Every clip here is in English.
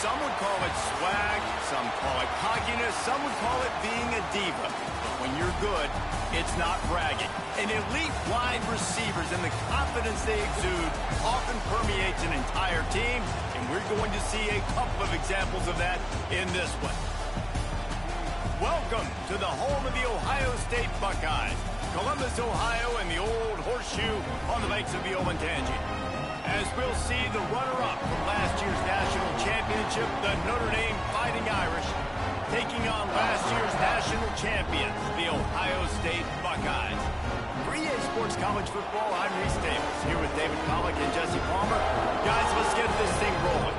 Some would call it swag, some call it cockiness, some would call it being a diva. But when you're good, it's not bragging. And elite wide receivers and the confidence they exude often permeates an entire team, and we're going to see a couple of examples of that in this one. Welcome to the home of the Ohio State Buckeyes, Columbus, Ohio, and the old horseshoe on the banks of the Olentangy. As we'll see the runner-up from last year's national championship, the Notre Dame Fighting Irish, taking on last year's national champions, the Ohio State Buckeyes. For EA Sports College Football, I'm Reese Davis, here with David Pollack and Jesse Palmer. Guys, let's get this thing rolling.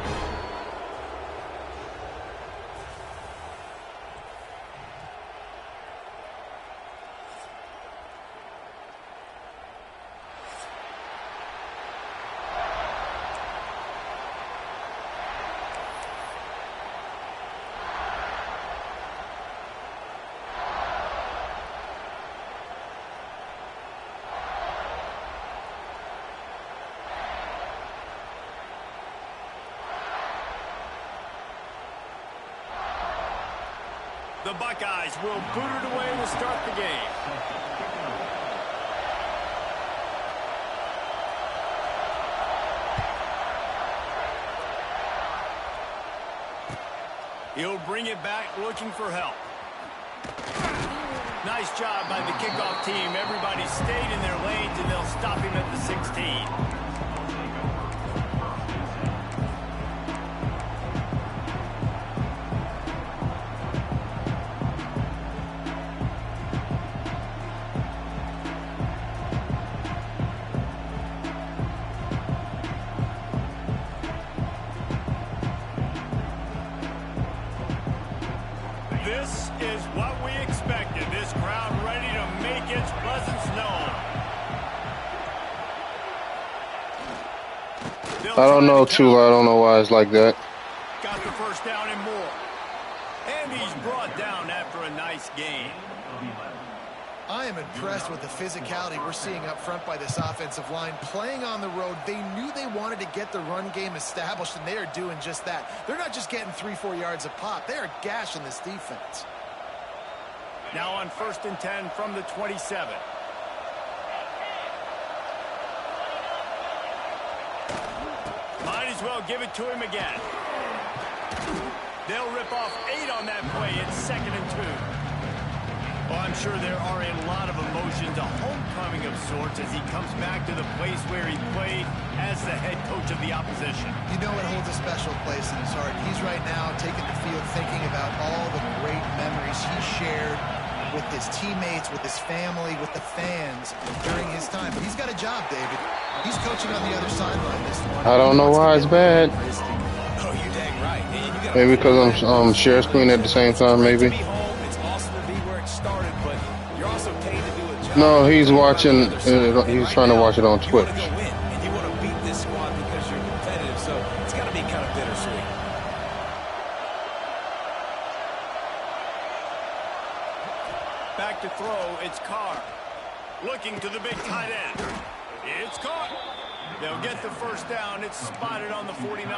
The Buckeyes will boot it away to start the game. He'll bring it back looking for help. Nice job by the kickoff team. Everybody stayed in their lanes, and they'll stop him at the 16. This is what we expected. This crowd ready to make its presence known. I don't know, Tula. I don't know why it's like that. Got the first down and more. And he's brought down after a nice gain. I am impressed with the physicality we're seeing up front by this offensive line. Playing on the road, they knew they wanted to get the run game established, and they are doing just that. They're not just getting 3-4 yards a pop. They are gashing this defense. Now on 1st and 10 from the 27. Might as well give it to him again. They'll rip off 8 on that play. It's 2nd and 2. Well, I'm sure there are a lot of emotions, a homecoming of sorts, as he comes back to the place where he played as the head coach of the opposition. You know it holds a special place in his heart. He's right now taking the field thinking about all the great memories he shared with his teammates, with his family, with the fans during his time. But he's got a job, David. He's coaching on the other sideline this morning. I don't know why it's bad. Oh, you dang right. Maybe because I'm share screen at the same time, maybe. No, he's watching. He's trying to watch it on Twitch. And you want to beat this squad because you're competitive, so it's got to be kind of bittersweet. Back to throw, it's Carr. Looking to the big tight end. It's caught. They'll get the first down. It's spotted on the 49.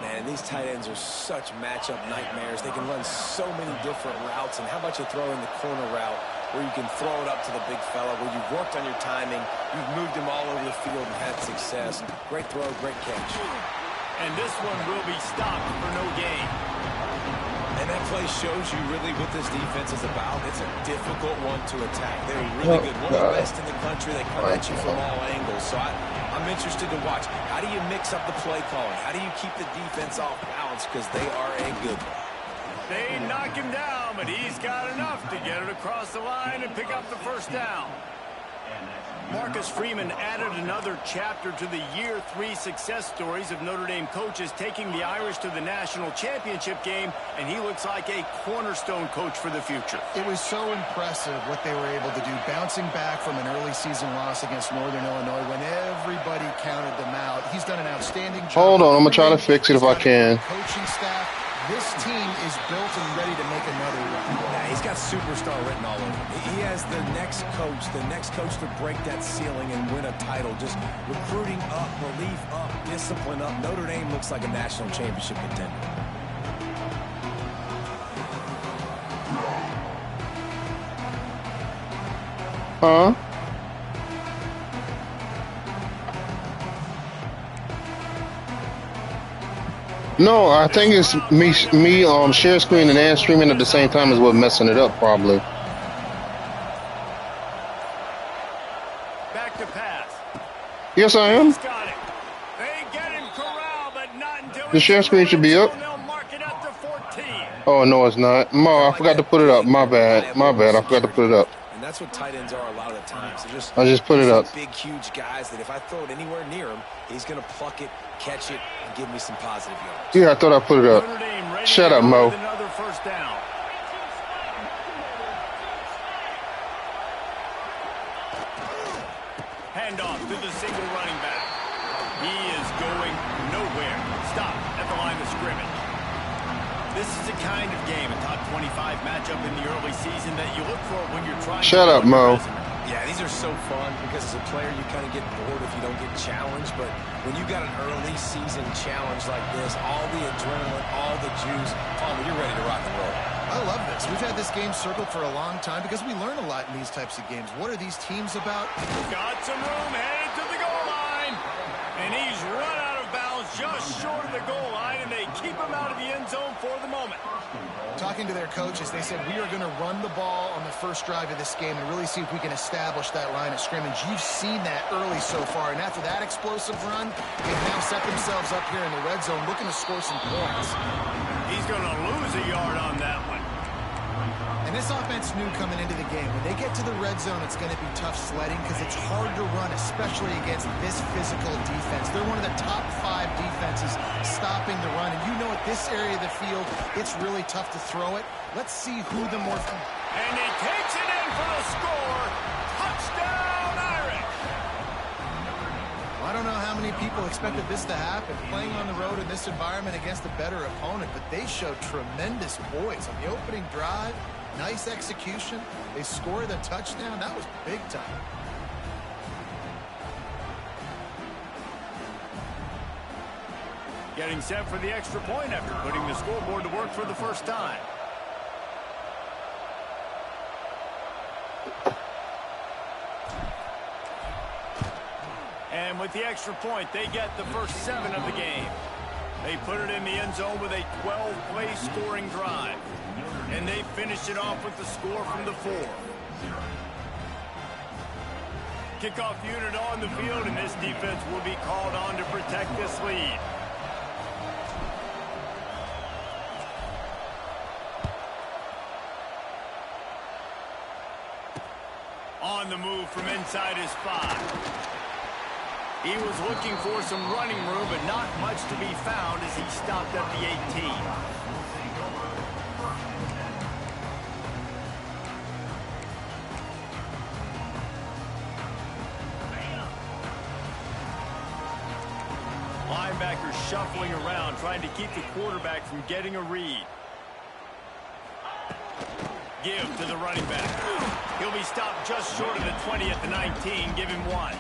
Man, these tight ends are such matchup nightmares. They can run so many different routes. And how about you throw in the corner route where you can throw it up to the big fella, where you've worked on your timing, you've moved him all over the field and had success. Great throw, great catch. And this one will be stopped for no gain. And that play shows you really what this defense is about. It's a difficult one to attack. They're really good. One of the best in the country. They come at you from all angles. So I'm interested to watch. How do you mix up the play calling? How do you keep the defense off balance? Because they are a good one. They knock him down, but he's got enough to get it across the line and pick up the first down. Marcus Freeman added another chapter to the Year 3 success stories of Notre Dame coaches, taking the Irish to the national championship game, and he looks like a cornerstone coach for the future. It was so impressive what they were able to do, bouncing back from an early season loss against Northern Illinois when everybody counted them out. He's done an outstanding job. Hold on, I'm going to try to fix it if I can. Coaching staff, This team is built and ready to make another run. Yeah, he's got superstar written all over him. He has the next coach to break that ceiling and win a title. Just recruiting up, belief up, discipline up. Notre Dame looks like a national championship contender. Huh? No, I think it's me share screen and streaming at the same time is what messing it up probably. Back to pass. Yes, I am. He's got it. They get him corralled, but not until The share screen should be up. they'll mark it up to 14. Oh no, it's not. I forgot to put it up. My bad. My bad. I forgot to put it up. And that's what tight ends are a lot of the times. I just put it up. Big, huge guys that if I throw it anywhere near him, he's going to pluck it, catch it, and give me some positive yards. Yeah, I thought I put it up. Shut up, Mo. Another first down. Handoff to the single running back. He is going nowhere. Stop at the line of scrimmage. This is the kind of game, a top 25 matchup in the early season that you look for when you're trying Shut to up, Mo. Yeah, these are so fun because as a player you kind of get bored if you don't get challenged, but when you got an early season challenge like this, all the adrenaline, all the juice, Palmer, you're ready to rock and roll. I love this. We've had this game circled for a long time because we learn a lot in these types of games. What are these teams about? Got some room, headed to the goal line. And he's run out of bounds just short of the goal line, and they keep him out of the end zone for the moment. Talking to their coaches, they said, we are going to run the ball on the first drive of this game and really see if we can establish that line of scrimmage. You've seen that early so far, and after that explosive run, they've now set themselves up here in the red zone looking to score some points. He's going to lose a yard on that one. And this offense knew coming into the game, when they get to the red zone, it's going to be tough sledding because it's hard to run, especially against this physical defense. They're one of the top 5 defenses stopping the run. And you know at this area of the field, it's really tough to throw it. Let's see who the more... And he takes it in for the score. Touchdown, Irish. I don't know how many people expected this to happen, playing on the road in this environment against a better opponent, but they showed tremendous poise on the opening drive. Nice execution. They score the touchdown. That was big time. Getting set for the extra point after putting the scoreboard to work for the first time. And with the extra point, they get the first 7 of the game. They put it in the end zone with a 12-play scoring drive. And they finished it off with the score from the 4. Kickoff unit on the field, and this defense will be called on to protect this lead. On the move from inside his 5. He was looking for some running room, but not much to be found as he stopped at the 18. Linebackers shuffling around, trying to keep the quarterback from getting a read. Give to the running back. He'll be stopped just short of the 20 at the 19. Give him 1.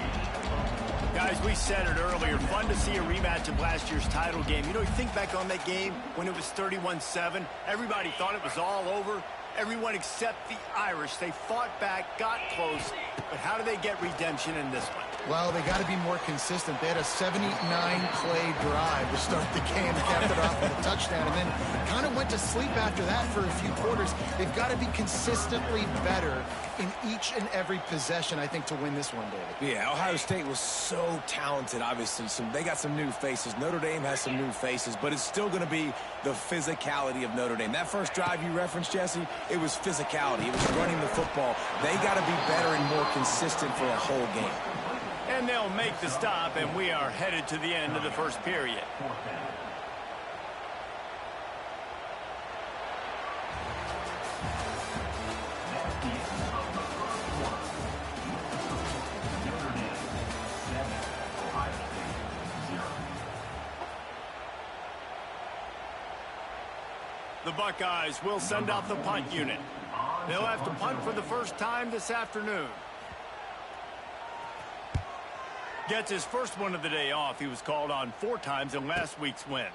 Guys, we said it earlier, fun to see a rematch of last year's title game. You know, you think back on that game when it was 31-7, everybody thought it was all over. Everyone except the Irish. They fought back, got close, but how do they get redemption in this one? Well, they got to be more consistent. They had a 79-play drive to start the game, capped it off with a touchdown, and then kind of went to sleep after that for a few quarters. They've got to be consistently better in each and every possession, I think, to win this one, David. Yeah, Ohio State was so talented, obviously. They got some new faces. Notre Dame has some new faces, but it's still going to be the physicality of Notre Dame. That first drive you referenced, Jesse, it was physicality. It was running the football. They got to be better and more consistent for a whole game. And they'll make the stop, and we are headed to the end of the first period. The Buckeyes will send out the punt unit. They'll have to punt for the first time this afternoon. Gets his first one of the day off. He was called on 4 times in last week's win.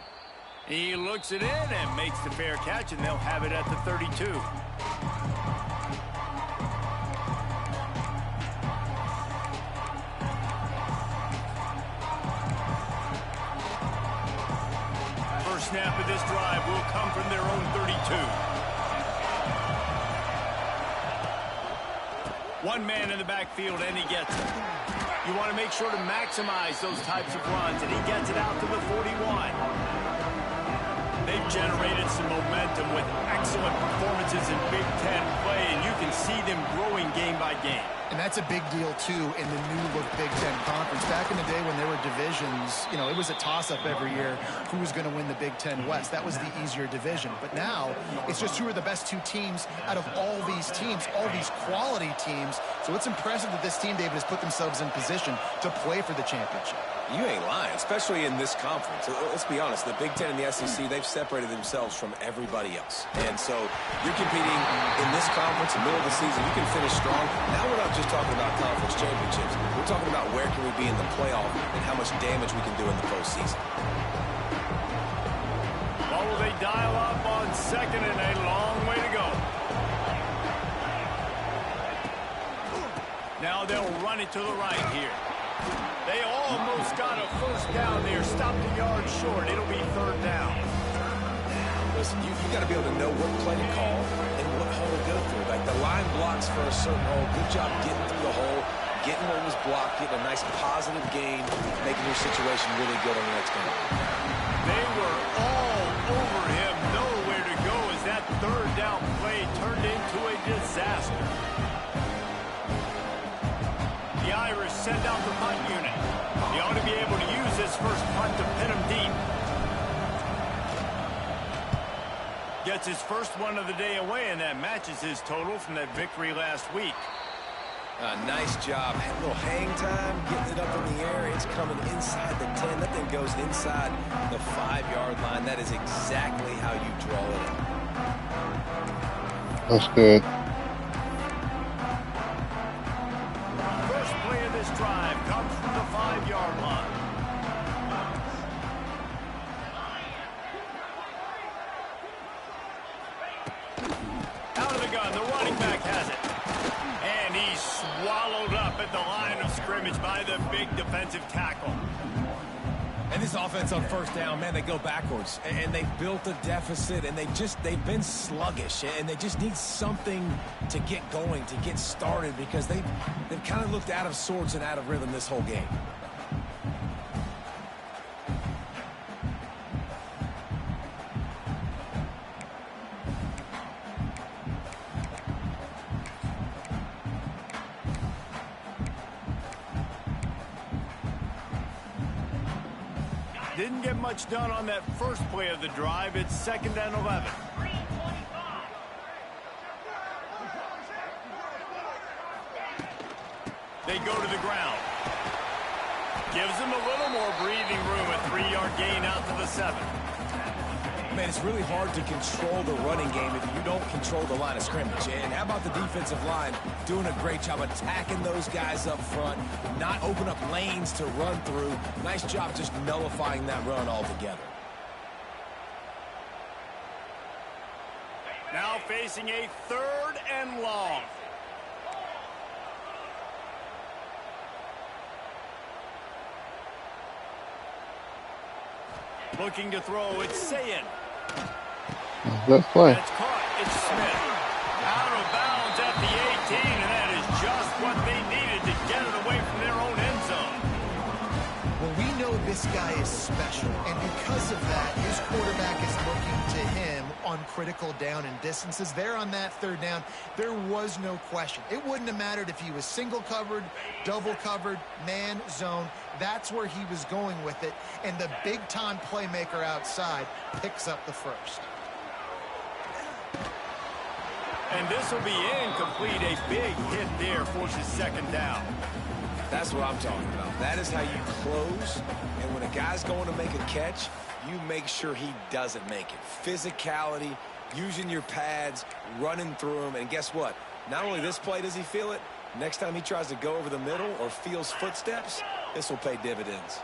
He looks it in and makes the fair catch, and they'll have it at the 32. First snap of this drive will come from their own 32. One man in the backfield, and he gets it. You want to make sure to maximize those types of runs, and he gets it out to the 41. They've generated some momentum with excellent performances in Big Ten play, and you can see them growing game by game. And that's a big deal, too, in the new-look Big Ten Conference. Back in the day when there were divisions, you know, it was a toss-up every year who was going to win the Big Ten West. That was the easier division. But now it's just who are the best 2 teams out of all these teams, all these quality teams. So it's impressive that this team, David, has put themselves in position to play for the championship. You ain't lying, especially in this conference. Let's be honest, the Big Ten and the SEC, they've separated themselves from everybody else. And so you're competing in this conference in the middle of the season. You can finish strong. Now we're not just talking about conference championships. We're talking about where can we be in the playoff and how much damage we can do in the postseason. Well, will they dial up on second and a long way to go? Now they'll run it to the right here. They almost got a first down there. Stopped a yard short. It'll be 3rd down. Listen, you got to be able to know what play to call and what hole to go through. Like the line blocks for a certain hole. Good job getting through the hole, getting where it was blocked, getting a nice positive gain, making your situation really good on the next game. They were all over him. Nowhere to go as that 3rd down play turned into a disaster. The Irish send out the punt unit. He ought to be able to use his first punt to pin him deep. Gets his first one of the day away, and that matches his total from that victory last week. Nice job. A little hang time, getting it up in the air. It's coming inside the 10. That thing goes inside the 5-yard line. That is exactly how you draw it in. That's good. Drive comes from the 5-yard line. Out of the gun, the running back has it. And he's swallowed up at the line of scrimmage by the big defensive tackle. And this offense on first down, man, they go backwards. And they've built a deficit, and they've been sluggish. And they just need something to get going, to get started, because they've kind of looked out of sorts and out of rhythm this whole game. Didn't get much done on that first play of the drive. It's 2nd and 11. They go to the ground. Gives them a little more breathing room. A 3-yard gain out to the 7. Man, it's really hard to control the running game if you don't control the line of scrimmage. And how about the defensive line doing a great job attacking those guys up front, not open up lanes to run through. Nice job just nullifying that run altogether. Now facing a 3rd and long. Looking to throw, it's Sayin. Good play. It's caught, it's Smith. Out of bounds at the 18, and that is just what they needed to get it away from their own end zone. Well, we know this guy is special, and because of that, his quarterback is looking to him on critical down and distances. There on that 3rd down, there was no question. It wouldn't have mattered if he was single covered, double covered, man, zone. That's where he was going with it, and the big-time playmaker outside picks up the first. And this will be incomplete. A big hit there forces 2nd down. That's what I'm talking about. That is how you close, and when a guy's going to make a catch, you make sure he doesn't make it. Physicality, using your pads, running through them, and guess what? Not only this play does he feel it, next time he tries to go over the middle or feels footsteps, this will pay dividends.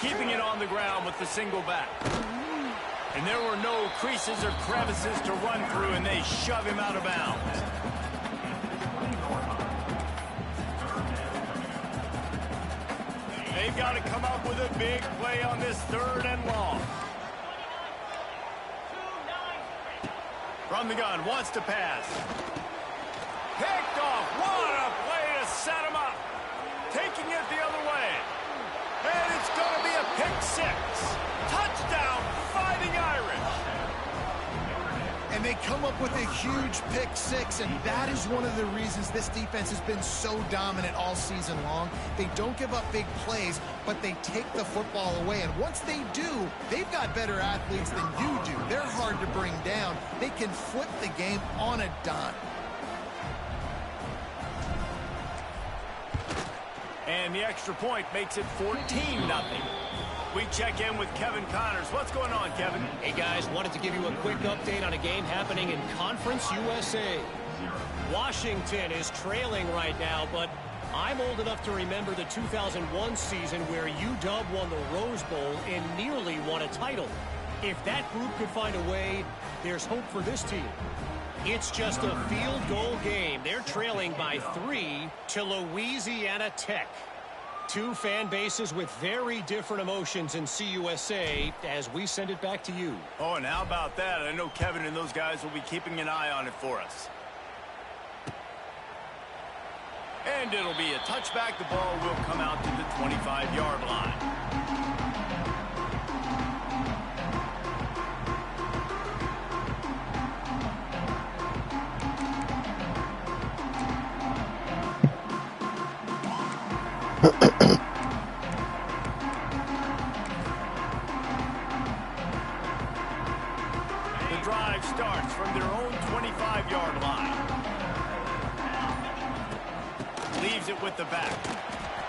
Keeping it on the ground with the single back. And there were no creases or crevices to run through, and they shove him out of bounds. They've got to come up with a big play on this 3rd and long. From the gun, wants to pass. Picked off. What a play to set him up. Taking it the other way. And it's going to be a pick 6. Touchdown, Fighting Irish. And they come up with a huge pick 6, and that is one of the reasons this defense has been so dominant all season long. They don't give up big plays, but they take the football away. And once they do, they've got better athletes than you do. They're hard to bring down. They can flip the game on a dime. And the extra point makes it 14-0. We check in with Kevin Connors. What's going on, Kevin? Hey, guys, wanted to give you a quick update on a game happening in Conference USA. Washington is trailing right now, but I'm old enough to remember the 2001 season where UW won the Rose Bowl and nearly won a title. If that group could find a way, there's hope for this team. It's just a field goal game. They're trailing by 3 to Louisiana Tech. Two fan bases with very different emotions in CUSA as we send it back to you. Oh, and how about that? I know Kevin and those guys will be keeping an eye on it for us. And it'll be a touchback. The ball will come out to the 25-yard line. The drive starts from their own 25-yard line. Leaves it with the back.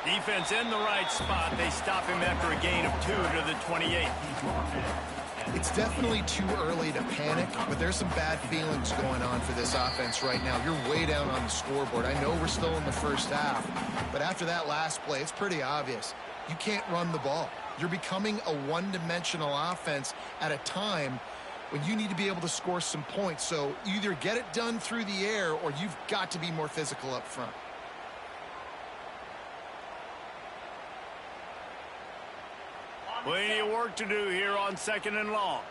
Defense in the right spot. They stop him after a gain of 2 to the 28. It's definitely too early to panic, but there's some bad feelings going on for this offense right now. You're way down on the scoreboard. I know we're still in the first half, but after that last play, it's pretty obvious. You can't run the ball. You're becoming a one-dimensional offense at a time when you need to be able to score some points. So either get it done through the air or you've got to be more physical up front. Plenty of work to do here on 2nd and long.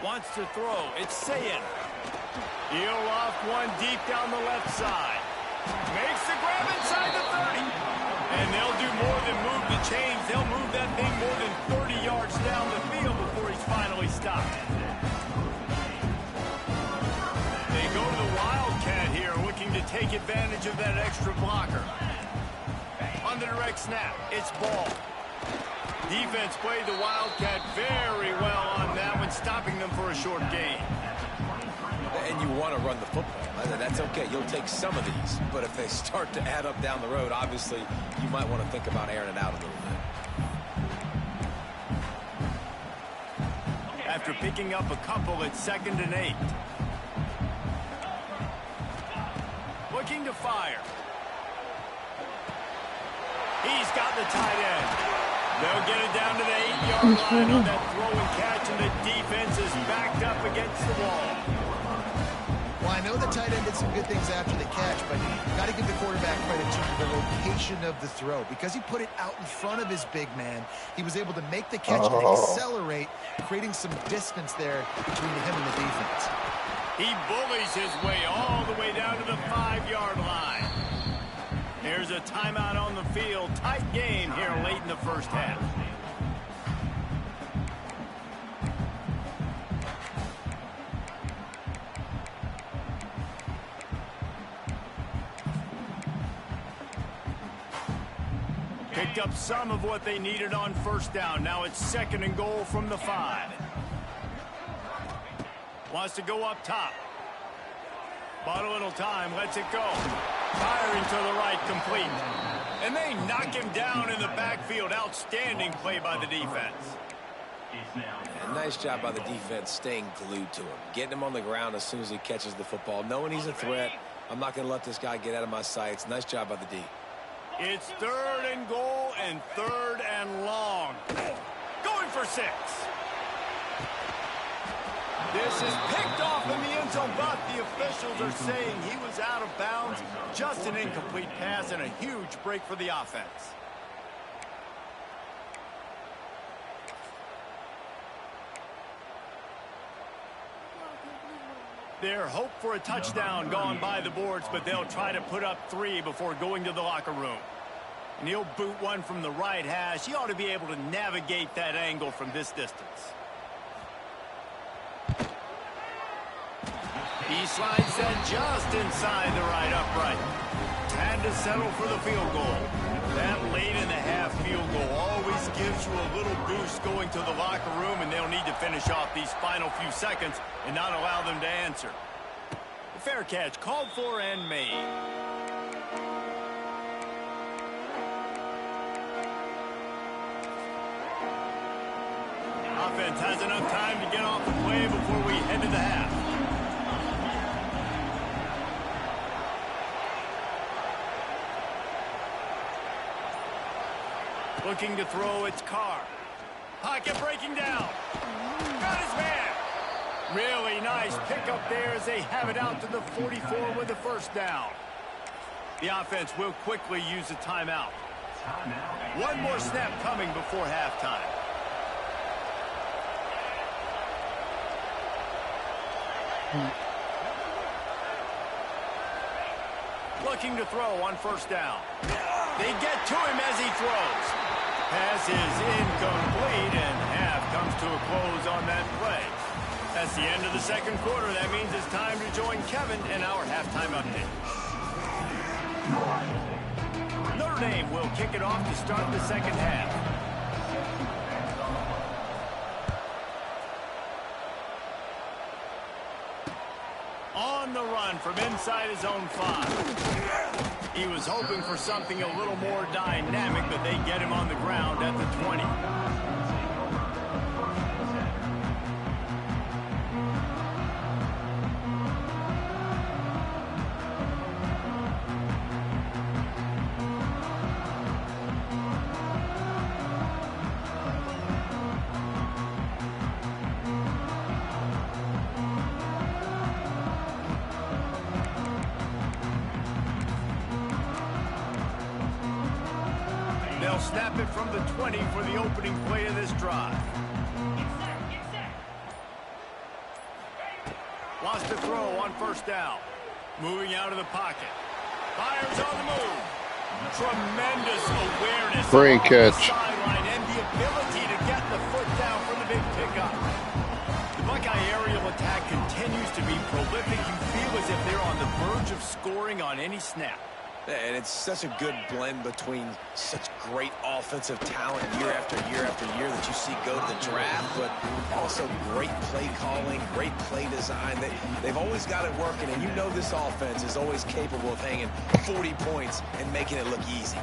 Wants to throw. It's Sayin. He'll loft one deep down the left side. Makes the grab inside the 30. And they'll do more than move the chains. They'll move that thing more than 30 yards down the field before he's finally stopped. They go to the Wildcat here, looking to take advantage of that extra blocker. On the direct snap, it's ball. Defense played the Wildcat very well on that one, stopping them for a short gain. And you want to run the football. That's okay. You'll take some of these. But if they start to add up down the road, obviously, you might want to think about airing it out a little bit. After picking up a couple, it's 2nd and 8. Looking to fire. He's got the tight end. They'll get it down to the 8-yard line on that throw and catch, and the defense is backed up against the wall. Well, I know the tight end did some good things after the catch, but you got to give the quarterback credit to the location of the throw. Because he put it out in front of his big man, he was able to make the catch and accelerate, creating some distance there between him and the defense. He bullies his way all the way down to the 5-yard line. There's a timeout on the field. Tight game here late in the first half. Picked up some of what they needed on first down. Now it's 2nd and goal from the 5. Wants to go up top. Bought a little time, lets it go. Firing to the right, complete. And they knock him down in the backfield. Outstanding play by the defense. And nice job by the defense staying glued to him. Getting him on the ground as soon as he catches the football. Knowing he's a threat, I'm not going to let this guy get out of my sights. Nice job by the D. It's 3rd and goal and 3rd and long. Going for 6. This is picked off in the end zone, but the officials are saying he was out of bounds. Just an incomplete pass and a huge break for the offense. Their hope for a touchdown gone by the boards, but they'll try to put up 3 before going to the locker room. And he'll boot one from the right hash. He ought to be able to navigate that angle from this distance. He slides that just inside the right upright. Had to settle for the field goal. That late in the half field goal always gives you a little boost going to the locker room, and they'll need to finish off these final few seconds and not allow them to answer. The fair catch called for and made. Offense has enough time to get off the play before we head to the half. Looking to throw, it's Carr. Pocket breaking down. Got his man. Really nice pickup there as they have it out to the 44 with the first down. The offense will quickly use a timeout. One more snap coming before halftime. Looking to throw on first down. They get to him as he throws. Pass is incomplete, and half comes to a close on that play. That's the end of the second quarter. That means it's time to join Kevin in our halftime update. Notre Dame will kick it off to start the second half. On the run from inside his own 5. He was hoping for something a little more dynamic, but they get him on the ground at the 20. They'll snap it from the 20 for the opening play of this drive. Lost a throw on first down. Moving out of the pocket. Fires on the move. Tremendous awareness. Great catch. Sideline and the ability to get the foot down for the big pickup. The Buckeye aerial attack continues to be prolific. You feel as if they're on the verge of scoring on any snap. And it's such a good blend between such great offensive talent year after year after year that you see go to the draft, but also great play calling, great play design. They've always got it working, and you know this offense is always capable of hanging 40 points and making it look easy.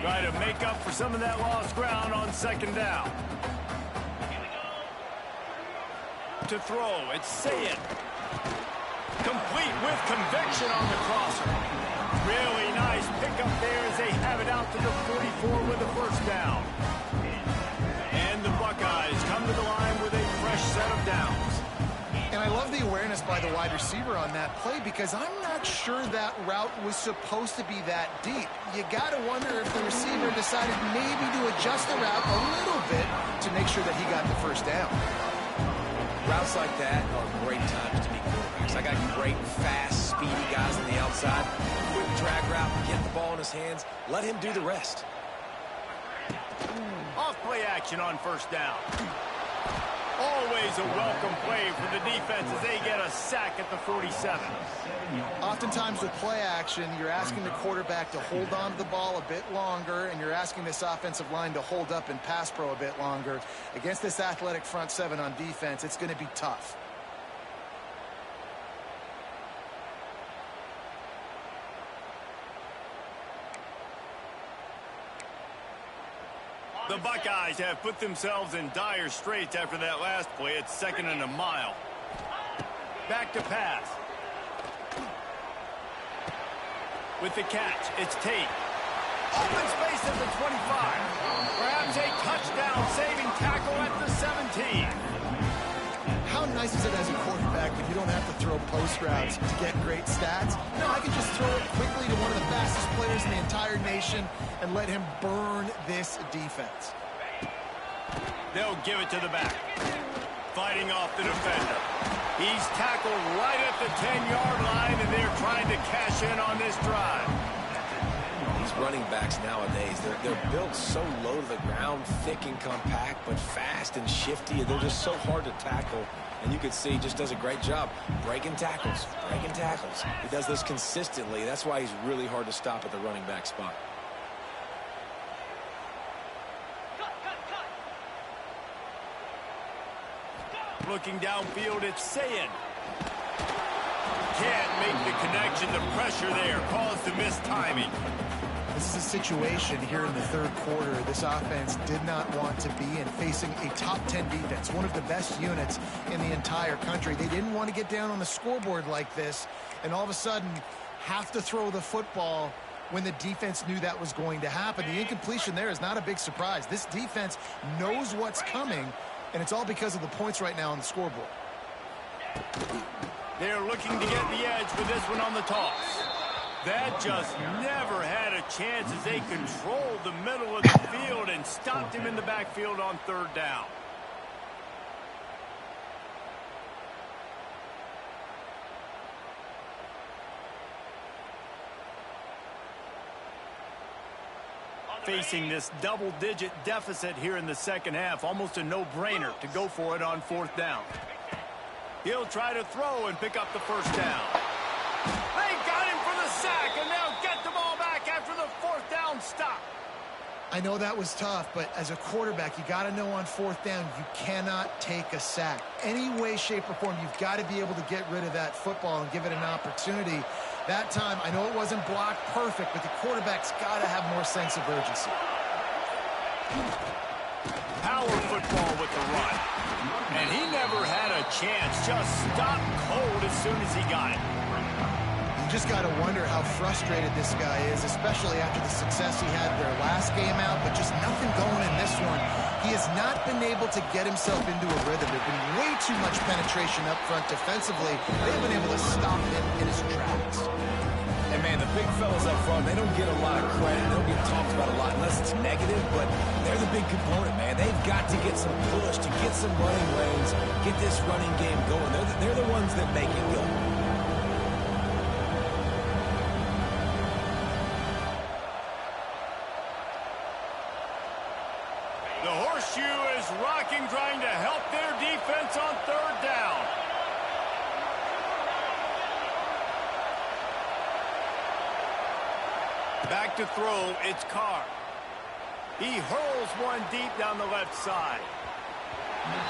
Try to make up for some of that lost ground on second down. To throw, it's Sayed. Complete with conviction on the crosser. Really nice pickup there as they have it out to the 44 with the first down. And the Buckeyes come to the line with a fresh set of downs. And I love the awareness by the wide receiver on that play because I'm not sure that route was supposed to be that deep. You got to wonder if the receiver decided maybe to adjust the route a little bit to make sure that he got the first down. Routes like that are great times to be quarterbacks. I got great, fast, speedy guys on the outside. Quick drag route, get the ball in his hands, let him do the rest. Off play action on first down. Always a welcome play for the defense as they get a sack at the 47. Oftentimes with play action, you're asking the quarterback to hold on to the ball a bit longer, and you're asking this offensive line to hold up in pass pro a bit longer. Against this athletic front seven on defense, it's going to be tough. The Buckeyes have put themselves in dire straits after that last play. It's 2nd and a mile. Back to pass. With the catch, it's Tate. Open space at the 25. Perhaps a touchdown-saving tackle at the 17. How nice is it as a quarterback when you don't have to throw post routes to get great stats? No, I can just throw it quickly to one of the fastest players in the entire nation and let him burn this defense. They'll give it to the back. Fighting off the defender. He's tackled right at the 10-yard line, and they're trying to cash in on this drive. These running backs nowadays, they're built so low to the ground, thick and compact, but fast and shifty. They're just so hard to tackle. And you can see he just does a great job breaking tackles, breaking tackles. He does this consistently. That's why he's really hard to stop at the running back spot. Looking downfield, it's Sayin. Can't make the connection. The pressure there caused the missed timing. This is a situation here in the third quarter this offense did not want to be in, facing a top 10 defense, one of the best units in the entire country. They didn't want to get down on the scoreboard like this and all of a sudden have to throw the football when the defense knew that was going to happen. The incompletion there is not a big surprise. This defense knows what's coming, and it's all because of the points right now on the scoreboard. They're looking to get the edge with this one on the toss. That just never had a chance as they controlled the middle of the field and stopped him in the backfield on 3rd down. Facing this double-digit deficit here in the second half, almost a no-brainer to go for it on 4th down. He'll try to throw and pick up the 1st down. They got him for the sack, and they'll get the ball back after the 4th down stop. I know that was tough, but as a quarterback, you got to know on 4th down, you cannot take a sack. Any way, shape, or form, you've got to be able to get rid of that football and give it an opportunity. That time, I know it wasn't blocked perfect, but the quarterback's got to have more sense of urgency. Power football with the run. And he never had a chance, just stopped cold as soon as he got it. You just got to wonder how frustrated this guy is, especially after the success he had their last game out, but just nothing going in this one. He has not been able to get himself into a rhythm. There's been way too much penetration up front defensively. They've been able to stop him in his tracks. And, man, the big fellas up front, they don't get a lot of credit. They don't get talked about a lot unless it's negative, but they're the big component, man. They've got to get some push, to get some running lanes, get this running game going. They're the ones that make it go. The horseshoe is rocking, trying to help their defense on 3rd down. Back to throw, it's Carr. He hurls one deep down the left side.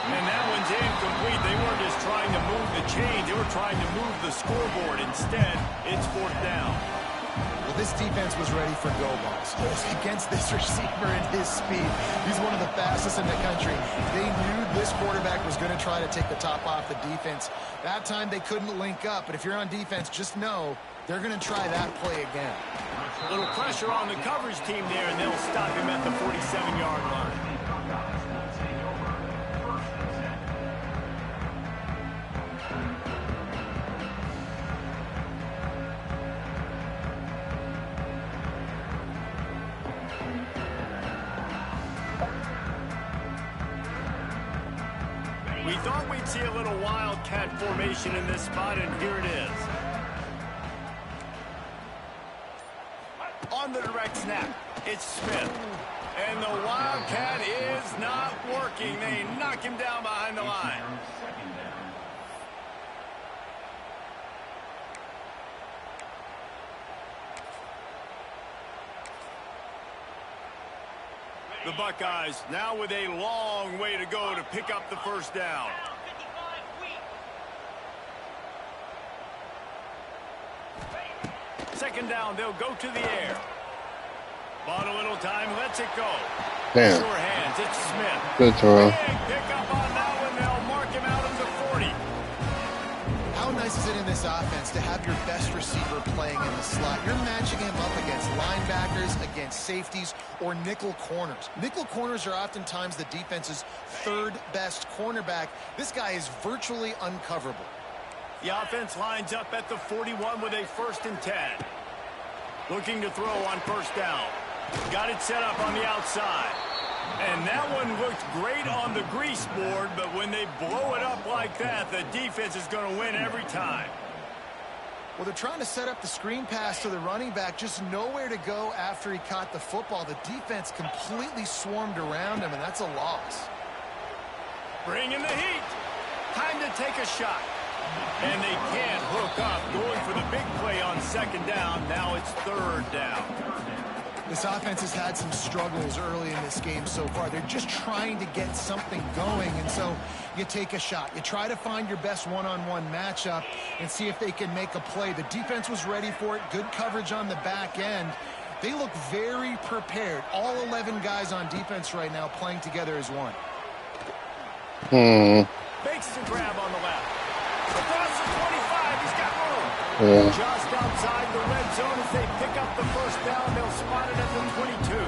And that one's incomplete. They weren't just trying to move the chains, they were trying to move the scoreboard. Instead, it's 4th down. Well, this defense was ready for go balls against this receiver and his speed. He's one of the fastest in the country. They knew this quarterback was going to try to take the top off the defense. That time they couldn't link up, but if you're on defense, just know they're going to try that play again. A little pressure on the coverage team there, and they'll stop him at the 47-yard line. We thought we'd see a little wildcat formation in this spot, and here it is. On the direct snap, it's Smith. And the wildcat is not working. They knock him down behind the line. The Buckeyes now with a long way to go to pick up the 1st down. Second down, they'll go to the air. Bought a little time, lets it go. Damn. Sure hands. It's Smith. Good throw. Big pick up on that one. They'll mark him out of the 40. How nice is it in this offense to have your best receiver playing in the slot? You're matching him up against linebackers, against safeties, or nickel corners. Nickel corners are oftentimes the defense's third best cornerback. This guy is virtually uncoverable. The offense lines up at the 41 with a 1st and 10. Looking to throw on 1st down. Got it set up on the outside. And that one looked great on the grease board, but when they blow it up like that, the defense is going to win every time. Well, they're trying to set up the screen pass to the running back, just nowhere to go after he caught the football. The defense completely swarmed around him, and that's a loss. Bring in the heat. Time to take a shot. And they can't hook up, going for the big play on 2nd down. Now it's 3rd down. This offense has had some struggles early in this game so far. They're just trying to get something going, and so you take a shot. You try to find your best one-on-one matchup and see if they can make a play. The defense was ready for it. Good coverage on the back end. They look very prepared. All 11 guys on defense right now playing together as one. Makes the grab on the left. Across the 25, he's got room. Just outside the red zone as they pick up the 1st down. They'll spot it at the 22.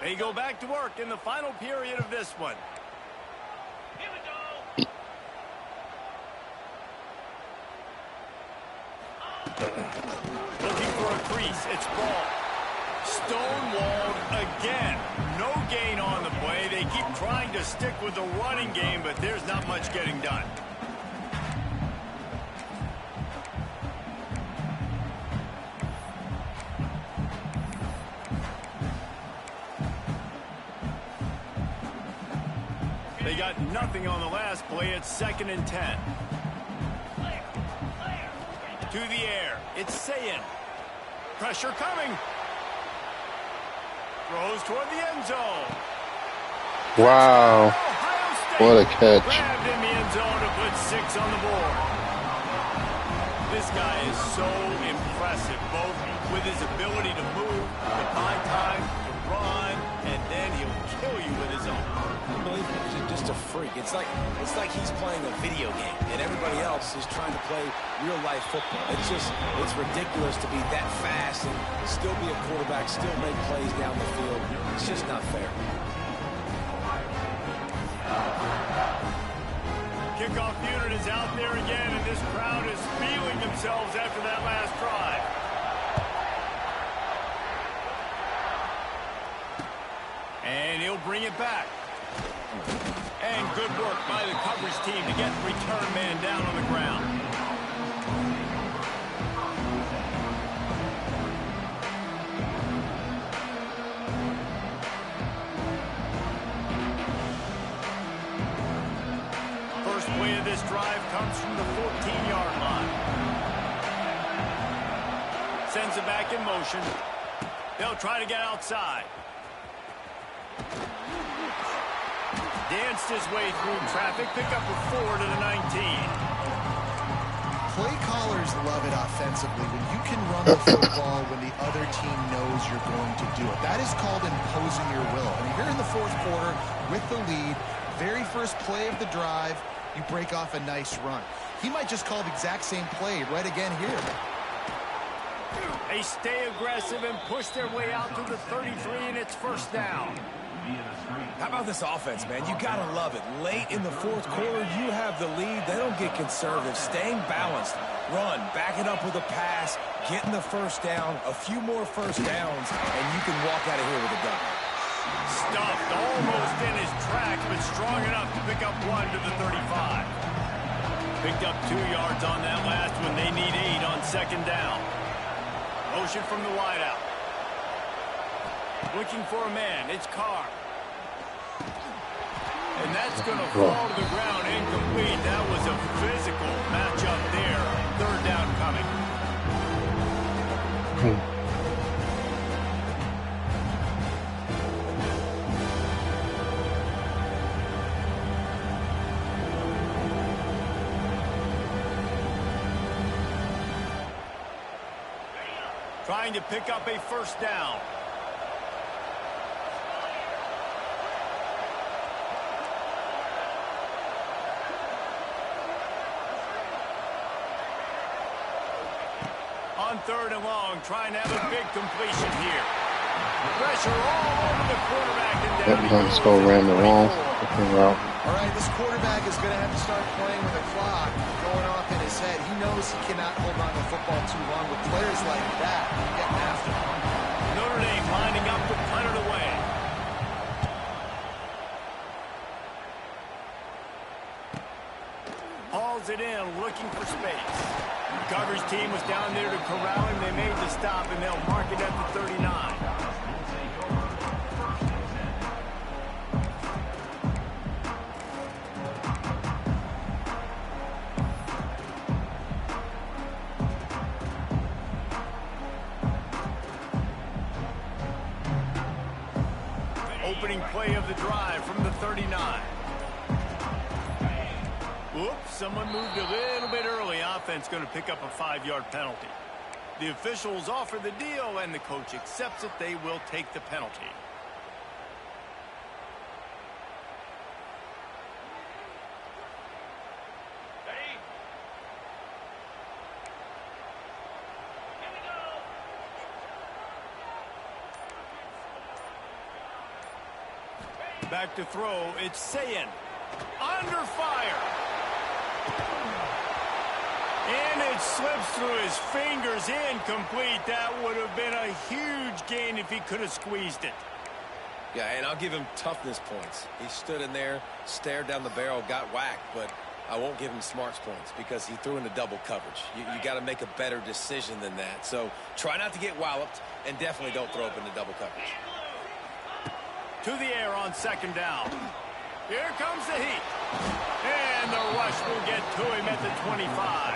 They go back to work in the final period of this one. Here we go. Looking for a crease. It's ball. Stonewalled again. No gain on the play. They keep trying to stick with the running game, but there's not much getting done. They got nothing on the last play. It's 2nd and 10. To the air. It's Sayin. Pressure coming. Throws toward the end zone. Wow. What a catch. Grabbed in the end zone to put 6 on the board. This guy is so impressive, both with his ability to move, to find time, to run, and then he'll kill you with his own. He's just a freak. It's like he's playing a video game, and everybody else is trying to play real-life football. It's ridiculous to be that fast and still be a quarterback, still make plays down the field. It's just not fair. Kickoff unit is out there again, and this crowd is feeling themselves after that last drive. And he'll bring it back. And good work by the coverage team to get the return man down on the ground. First play of this drive comes from the 14-yard line. Sends it back in motion. They'll try to get outside. Danced his way through traffic. Pick up a 4 to the 19. Play callers love it offensively when you can run the football when the other team knows you're going to do it. That is called imposing your will. I mean, you're in the 4th quarter with the lead. Very first play of the drive, you break off a nice run. He might just call the exact same play right again here. They stay aggressive and push their way out to the 33, and it's 1st down. How about this offense, man? You got to love it. Late in the 4th quarter, you have the lead. They don't get conservative. Staying balanced. Run. Back it up with a pass. Getting the 1st down. A few more 1st downs, and you can walk out of here with a gun. Stuffed almost in his tracks, but strong enough to pick up 1 to the 35. Picked up 2 yards on that last one. They need 8 on 2nd down. Motion from the wideout. Looking for a man. It's Carr. And that's going to fall to the ground incomplete. That was a physical matchup there. Third down coming. Trying to pick up a first down. On third and long, trying to have a big completion here. Pressure all over the quarterback. And down Let's go ran the wrong route. All right, this quarterback is going to have to start playing with the clock going off in his head. He knows he cannot hold on to the football too long with players like that getting after him. Notre Dame lining up to punt it away. Hauls it in, looking for space. The coverage team was down there to corral him. They made the stop, and they'll mark it at the 39. Opening play of the drive from the 39. Oops, someone moved a little bit early. Offense going to pick up a 5-yard penalty. The officials offer the deal, and the coach accepts it. They will take the penalty. Back to throw. It's Sayin. Under fire. And it slips through his fingers. Incomplete. That would have been a huge gain if he could have squeezed it. Yeah, and I'll give him toughness points. He stood in there, stared down the barrel, got whacked, but I won't give him smarts points because he threw into double coverage. You got to make a better decision than that. So try not to get walloped, and definitely don't throw up into double coverage. To the air on second down. Here comes the heat. And the rush will get to him at the 25.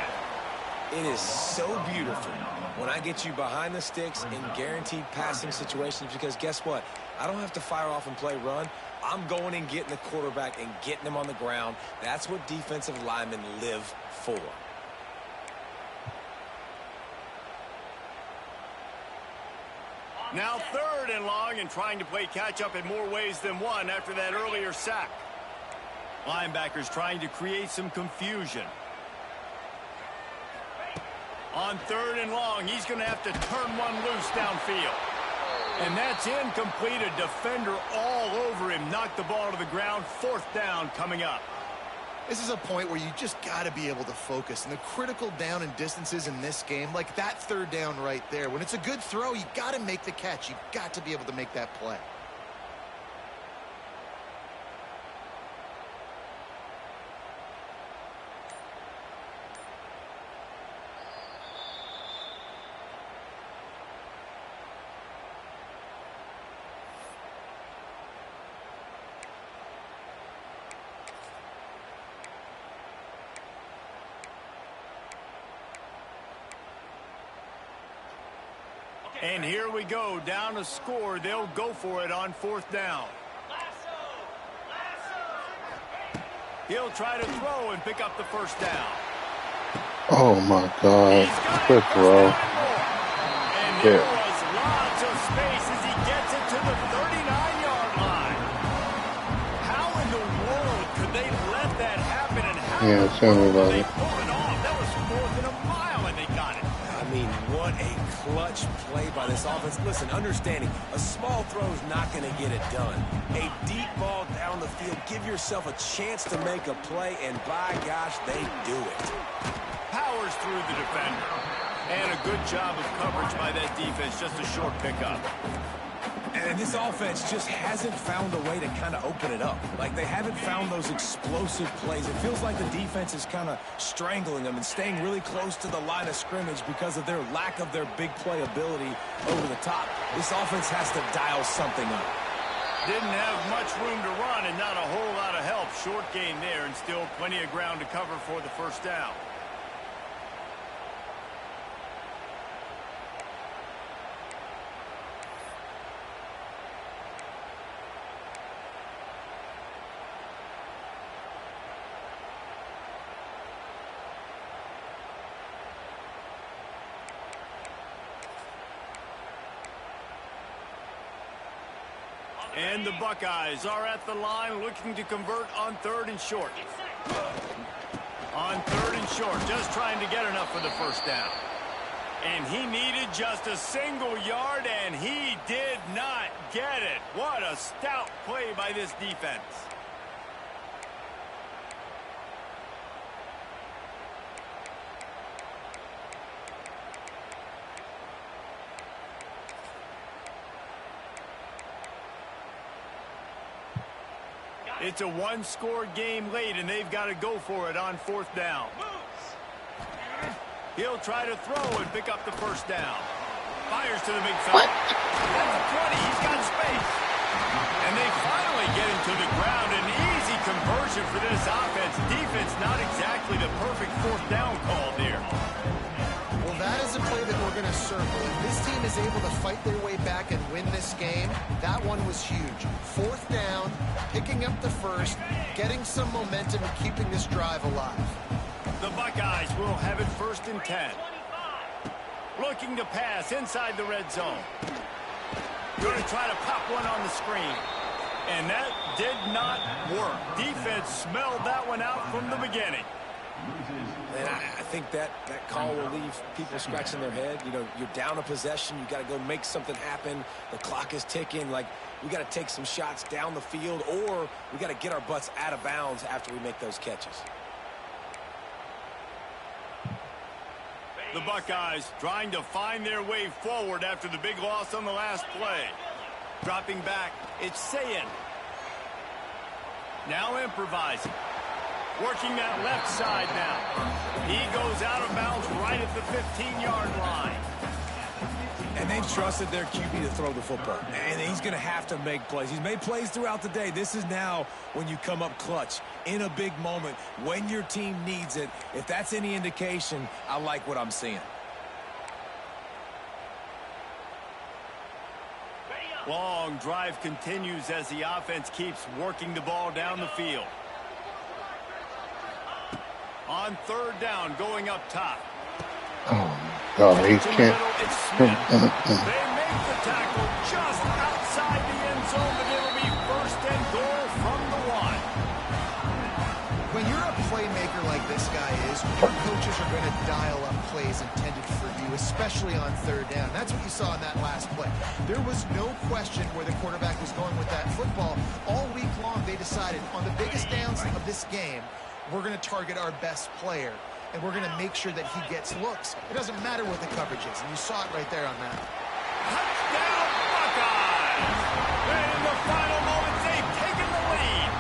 It is so beautiful when I get you behind the sticks in guaranteed passing situations because guess what? I don't have to fire off and play run. I'm going and getting the quarterback and getting him on the ground. That's what defensive linemen live for. Now third and long and trying to play catch-up in more ways than one after that earlier sack. Linebackers trying to create some confusion. On third and long, he's going to have to turn one loose downfield. And that's incomplete. A defender all over him. Knocked the ball to the ground. Fourth down coming up. This is a point where you just got to be able to focus. And the critical down and distances in this game, like that third down right there, when it's a good throw, you got to make the catch. You've got to be able to make that play. And here we go, down to score. They'll go for it on fourth down. He'll try to throw and pick up the first down. Oh my God. Good throw. And there was lots of space as he gets it to the 39-yard line. How in the world could they let that happen? And how tell me about they it. pull it off? That was fourth and a mile, and they got it. I mean, what a clutch play by this offense. Listen, understanding, a small throw is not going to get it done. A deep ball down the field, give yourself a chance to make a play, and by gosh, they do it. Powers through the defender. And a good job of coverage by that defense, just a short pickup. And this offense just hasn't found a way to kind of open it up. Like, they haven't found those explosive plays. It feels like the defense is kind of strangling them and staying really close to the line of scrimmage because of their lack of their big play ability over the top. This offense has to dial something up. Didn't have much room to run and not a whole lot of help. Short gain there and still plenty of ground to cover for the first down. And the Buckeyes are at the line looking to convert on 3rd and short. On 3rd and short, just trying to get enough for the first down. And he needed just a single yard, and he did not get it. What a stout play by this defense. It's a one-score game late, and they've got to go for it on 4th down. He'll try to throw and pick up the first down. Fires to the big fella. At the 20, he's got space. And they finally get him to the ground. An easy conversion for this offense. Defense not exactly the perfect 4th down call there. Well, that is a play that we're going to circle. If this team is able to fight their way back and win this game, that one was huge. 4th down, picking up the first, getting some momentum and keeping this drive alive. The Buckeyes will have it 1st and 10. Looking to pass inside the red zone. Going to try to pop one on the screen. And that did not work. Defense smelled that one out from the beginning. And I think that call will leave people scratching their head. You know, you're down a possession. You got to go make something happen. The clock is ticking. Like, we got to take some shots down the field, or we got to get our butts out of bounds after we make those catches. The Buckeyes trying to find their way forward after the big loss on the last play. Dropping back, it's Sayin. Now improvising. Working that left side now. He goes out of bounds right at the 15-yard line. And they've trusted their QB to throw the football. And he's going to have to make plays. He's made plays throughout the day. This is now when you come up clutch in a big moment when your team needs it. If that's any indication, I like what I'm seeing. Long drive continues as the offense keeps working the ball down the field. On 3rd down, going up top. Oh, my God, he can't. It's Smith. They make the tackle just outside the end zone, but it'll be 1st and goal from the 1. When you're a playmaker like this guy is, your coaches are going to dial up plays intended for you, especially on 3rd down. That's what you saw in that last play. There was no question where the quarterback was going with that football. All week long, they decided on the biggest downs of this game, we're going to target our best player, and we're going to make sure that he gets looks. It doesn't matter what the coverage is, and you saw it right there on that. Touchdown, Buckeyes! And in the final moments, they've taken the lead.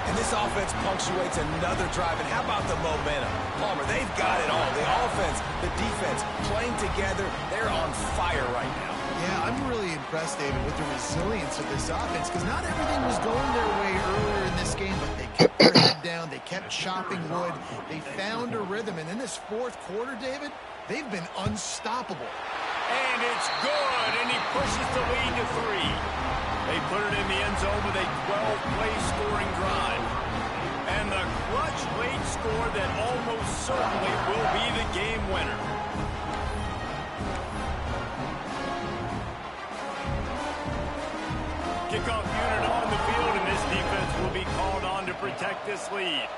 And this offense punctuates another drive. And how about the momentum? Palmer, they've got it all. The offense, the defense, playing together. They're on fire right now. Yeah, I'm really impressed, David, with the resilience of this offense, because not everything was going their way earlier in this game, but they kept their head down, they kept chopping wood, they found a rhythm, and in this 4th quarter, David, they've been unstoppable. And it's good, and he pushes the lead to 3. They put it in the end zone with a 12-play scoring drive. And the clutch late score that almost certainly will be the game winner. Kickoff unit on the field, and this defense will be called on to protect this lead.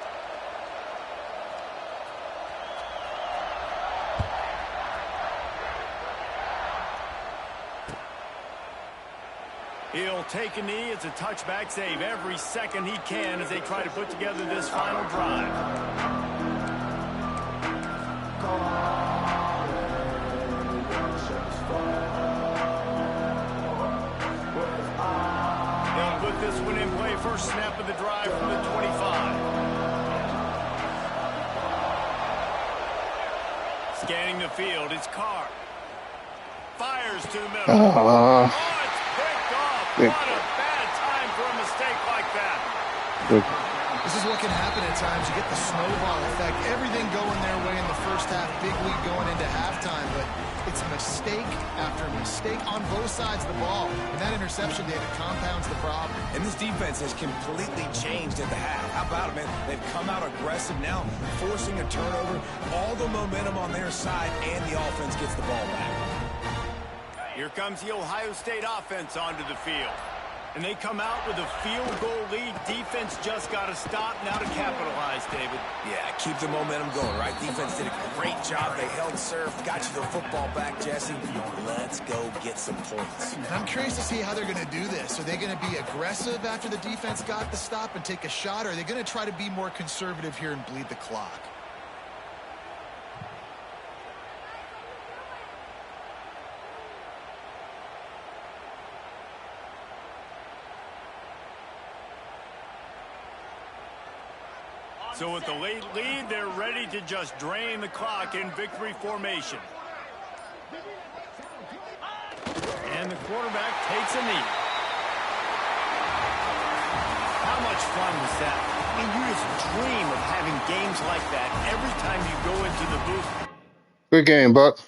He'll take a knee. It's a touchback save every second he can as they try to put together this final drive. They'll put this one in play. First snap of the drive from the 25. Scanning the field, it's Carr. Fires to the middle. Oh, it's picked off. Big. What a bad time for a mistake like that. This is what can happen at times. You get the snowball effect. Everything going their way in the first half. Big lead going into halftime. But it's mistake after mistake on both sides of the ball. And that interception, David, compounds the problem. And this defense has completely changed at the half. How about it, man? They've come out aggressive now, forcing a turnover. All the momentum on their side, and the offense gets the ball back. Here comes the Ohio State offense onto the field. And they come out with a field goal lead. Defense just got to stop now to capitalize, David. Yeah, keep the momentum going, right? Defense did a great job. They held serve, got you the football back, Jesse. Let's go get some points. I'm curious to see how they're going to do this. Are they going to be aggressive after the defense got the stop and take a shot? Or are they going to try to be more conservative here and bleed the clock? So with the late lead, they're ready to just drain the clock in victory formation. And the quarterback takes a knee. How much fun was that? I mean, you just dream of having games like that every time you go into the booth. Good game, Buck.